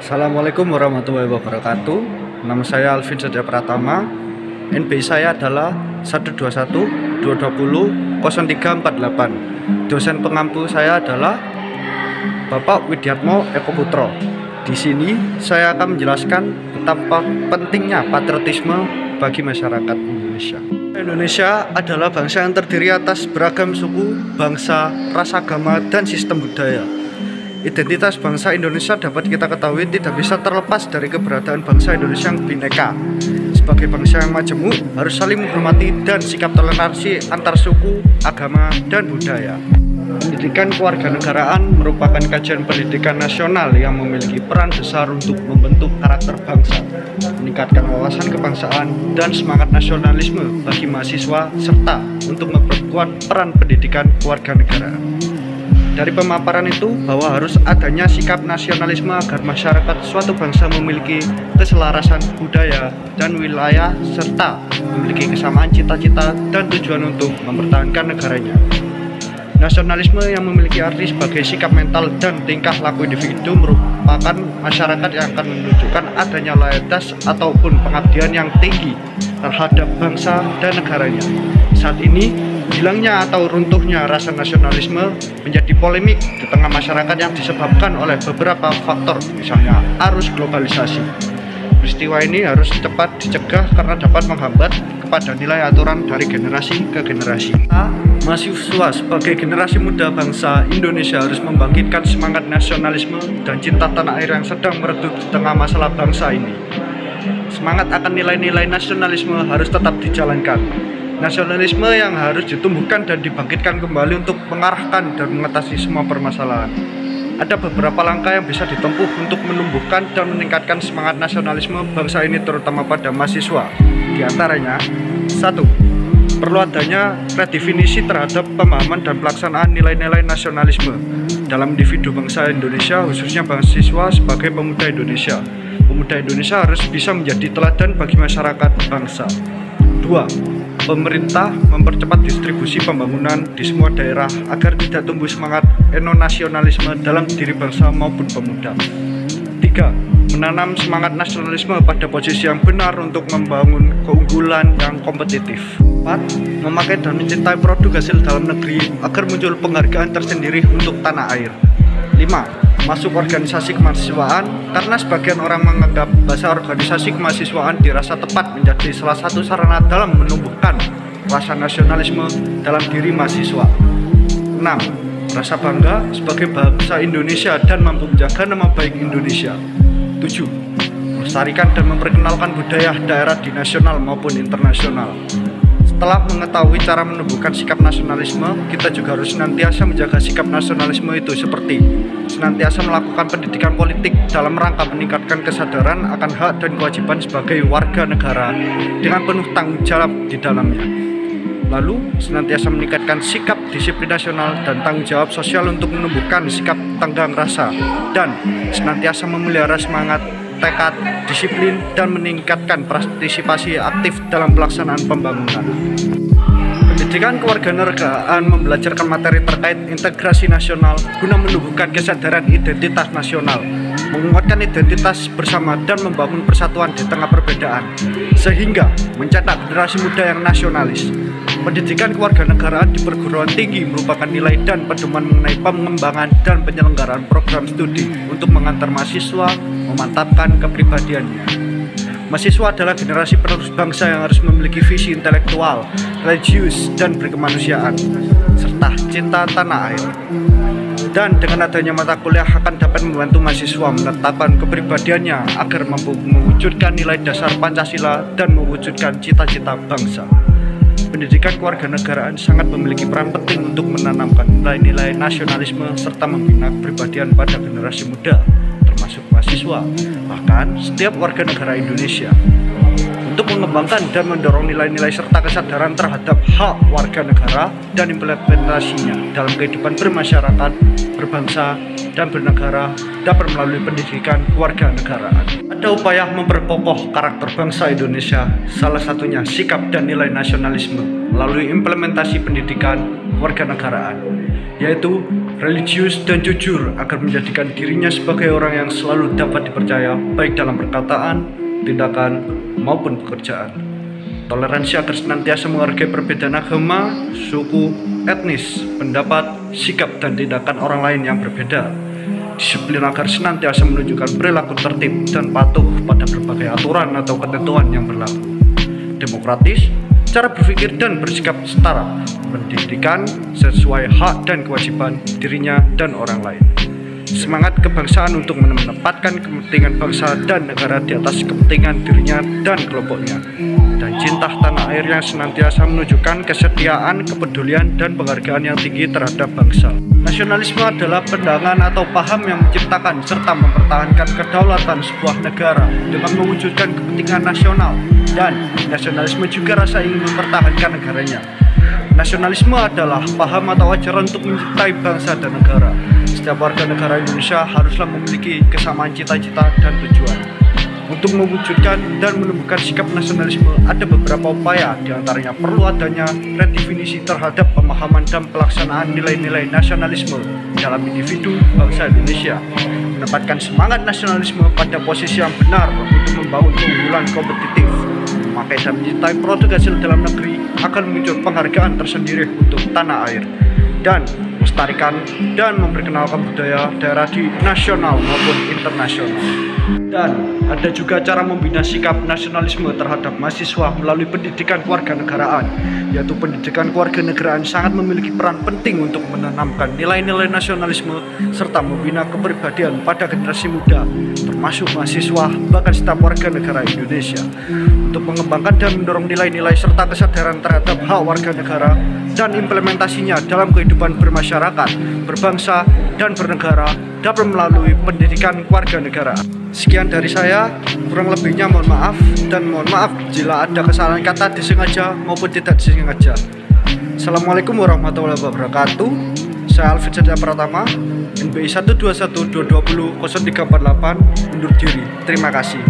Assalamualaikum warahmatullahi wabarakatuh. Nama saya Alvin Setia Pratama. NPI saya adalah 121 220 0348. Dosen pengampu saya adalah Bapak Widiatmo Eko Putro. Di sini saya akan menjelaskan betapa pentingnya patriotisme bagi masyarakat Indonesia. Indonesia adalah bangsa yang terdiri atas beragam suku, bangsa, ras, agama, dan sistem budaya. Identitas bangsa Indonesia dapat kita ketahui tidak bisa terlepas dari keberadaan bangsa Indonesia yang bineka. Sebagai bangsa yang majemuk, harus saling menghormati dan sikap toleransi antar suku, agama, dan budaya. Pendidikan kewarganegaraan merupakan kajian pendidikan nasional yang memiliki peran besar untuk membentuk karakter bangsa, meningkatkan wawasan kebangsaan dan semangat nasionalisme bagi mahasiswa, serta untuk memperkuat peran pendidikan kewarganegaraan. Dari pemaparan itu bahwa harus adanya sikap nasionalisme agar masyarakat suatu bangsa memiliki keselarasan budaya dan wilayah serta memiliki kesamaan cita-cita dan tujuan untuk mempertahankan negaranya. Nasionalisme yang memiliki arti sebagai sikap mental dan tingkah laku individu merupakan masyarakat yang akan menunjukkan adanya loyalitas ataupun pengabdian yang tinggi terhadap bangsa dan negaranya. Saat ini, hilangnya atau runtuhnya rasa nasionalisme menjadi polemik di tengah masyarakat yang disebabkan oleh beberapa faktor, misalnya arus globalisasi. Peristiwa ini harus cepat dicegah karena dapat menghambat kepada nilai aturan dari generasi ke generasi. Mahasiswa sebagai generasi muda bangsa Indonesia harus membangkitkan semangat nasionalisme dan cinta tanah air yang sedang meredup di tengah masalah bangsa ini. Semangat akan nilai-nilai nasionalisme harus tetap dijalankan. Nasionalisme yang harus ditumbuhkan dan dibangkitkan kembali untuk mengarahkan dan mengatasi semua permasalahan. Ada beberapa langkah yang bisa ditempuh untuk menumbuhkan dan meningkatkan semangat nasionalisme bangsa ini terutama pada mahasiswa. Di antaranya, 1. Perlu adanya redefinisi terhadap pemahaman dan pelaksanaan nilai-nilai nasionalisme dalam individu bangsa Indonesia, khususnya mahasiswa sebagai pemuda Indonesia. Pemuda Indonesia harus bisa menjadi teladan bagi masyarakat bangsa. 2. Pemerintah mempercepat distribusi pembangunan di semua daerah agar tidak tumbuh semangat etnonasionalisme dalam diri bangsa maupun pemuda. 3. Menanam semangat nasionalisme pada posisi yang benar untuk membangun keunggulan yang kompetitif. 4. Memakai dan mencintai produk hasil dalam negeri agar muncul penghargaan tersendiri untuk tanah air. 5. Masuk organisasi kemahasiswaan karena sebagian orang menganggap bahasa organisasi kemahasiswaan dirasa tepat menjadi salah satu sarana dalam menumbuhkan rasa nasionalisme dalam diri mahasiswa. 6. Rasa bangga sebagai bangsa Indonesia dan mampu menjaga nama baik Indonesia. 7. Melestarikan dan memperkenalkan budaya daerah di nasional maupun internasional. Setelah mengetahui cara menumbuhkan sikap nasionalisme, kita juga harus senantiasa menjaga sikap nasionalisme itu seperti senantiasa melakukan pendidikan politik dalam rangka meningkatkan kesadaran akan hak dan kewajiban sebagai warga negara dengan penuh tanggung jawab di dalamnya. Lalu, senantiasa meningkatkan sikap disiplin nasional dan tanggung jawab sosial untuk menumbuhkan sikap tenggang rasa dan senantiasa memelihara semangat, tekad, disiplin, dan meningkatkan partisipasi aktif dalam pelaksanaan pembangunan. Pendidikan kewarganegaraan membelajarkan materi terkait integrasi nasional guna menumbuhkan kesadaran identitas nasional, menguatkan identitas bersama dan membangun persatuan di tengah perbedaan, sehingga mencetak generasi muda yang nasionalis. Pendidikan kewarganegaraan di perguruan tinggi merupakan nilai dan pedoman mengenai pengembangan dan penyelenggaraan program studi untuk mengantar mahasiswa memantapkan kepribadiannya. Mahasiswa adalah generasi penerus bangsa yang harus memiliki visi intelektual, religius, dan berkemanusiaan, serta cinta tanah air. Dan dengan adanya mata kuliah akan dapat membantu mahasiswa menetapkan kepribadiannya agar mampu mewujudkan nilai dasar Pancasila dan mewujudkan cita-cita bangsa. Pendidikan kewarganegaraan sangat memiliki peran penting untuk menanamkan nilai-nilai nasionalisme serta membina kepribadian pada generasi muda, termasuk mahasiswa, bahkan setiap warga negara Indonesia. Untuk mengembangkan dan mendorong nilai-nilai serta kesadaran terhadap hak warga negara dan implementasinya dalam kehidupan bermasyarakat, berbangsa, dan bernegara dapat melalui pendidikan kewarganegaraan. Ada upaya memperkokoh karakter bangsa Indonesia, salah satunya sikap dan nilai nasionalisme melalui implementasi pendidikan kewarganegaraan, yaitu religius, dan jujur agar menjadikan dirinya sebagai orang yang selalu dapat dipercaya baik dalam perkataan, tindakan, maupun pekerjaan. Toleransi agar senantiasa menghargai perbedaan agama, suku, etnis, pendapat, sikap, dan tindakan orang lain yang berbeda. Disiplin agar senantiasa menunjukkan perilaku tertib dan patuh pada berbagai aturan atau ketentuan yang berlaku. Demokratis, cara berpikir dan bersikap setara, pendidikan sesuai hak dan kewajiban dirinya dan orang lain. Semangat kebangsaan untuk menempatkan kepentingan bangsa dan negara di atas kepentingan dirinya dan kelompoknya. Dan cinta tanah air yang senantiasa menunjukkan kesetiaan, kepedulian, dan penghargaan yang tinggi terhadap bangsa. Nasionalisme adalah pandangan atau paham yang menciptakan serta mempertahankan kedaulatan sebuah negara dengan mewujudkan kepentingan nasional, dan nasionalisme juga rasa ingin mempertahankan negaranya. Nasionalisme adalah paham atau ajaran untuk mencintai bangsa dan negara. Setiap warga negara Indonesia haruslah memiliki kesamaan cita-cita dan tujuan. Untuk mewujudkan dan menumbuhkan sikap nasionalisme, ada beberapa upaya, diantaranya perlu adanya redefinisi terhadap pemahaman dan pelaksanaan nilai-nilai nasionalisme dalam individu bangsa Indonesia, menempatkan semangat nasionalisme pada posisi yang benar untuk membangun keunggulan kompetitif, memakai dan mencintai produk hasil dalam negeri akan muncul penghargaan tersendiri untuk tanah air, dan melestarikan dan memperkenalkan budaya daerah di nasional maupun internasional. Dan ada juga cara membina sikap nasionalisme terhadap mahasiswa melalui pendidikan kewarganegaraan, yaitu pendidikan kewarganegaraan sangat memiliki peran penting untuk menanamkan nilai-nilai nasionalisme serta membina kepribadian pada generasi muda, termasuk mahasiswa bahkan setiap warga negara Indonesia, untuk mengembangkan dan mendorong nilai-nilai serta kesadaran terhadap hak warga negara dan implementasinya dalam kehidupan bermasyarakat, berbangsa, dan bernegara dapat melalui pendidikan kewarganegaraan. Sekian dari saya, kurang lebihnya mohon maaf, dan mohon maaf jika ada kesalahan kata disengaja maupun tidak disengaja. Assalamualaikum warahmatullahi wabarakatuh. Saya Alvin Satya Pratama, NBI 121 220 0348, undur diri. Terima kasih.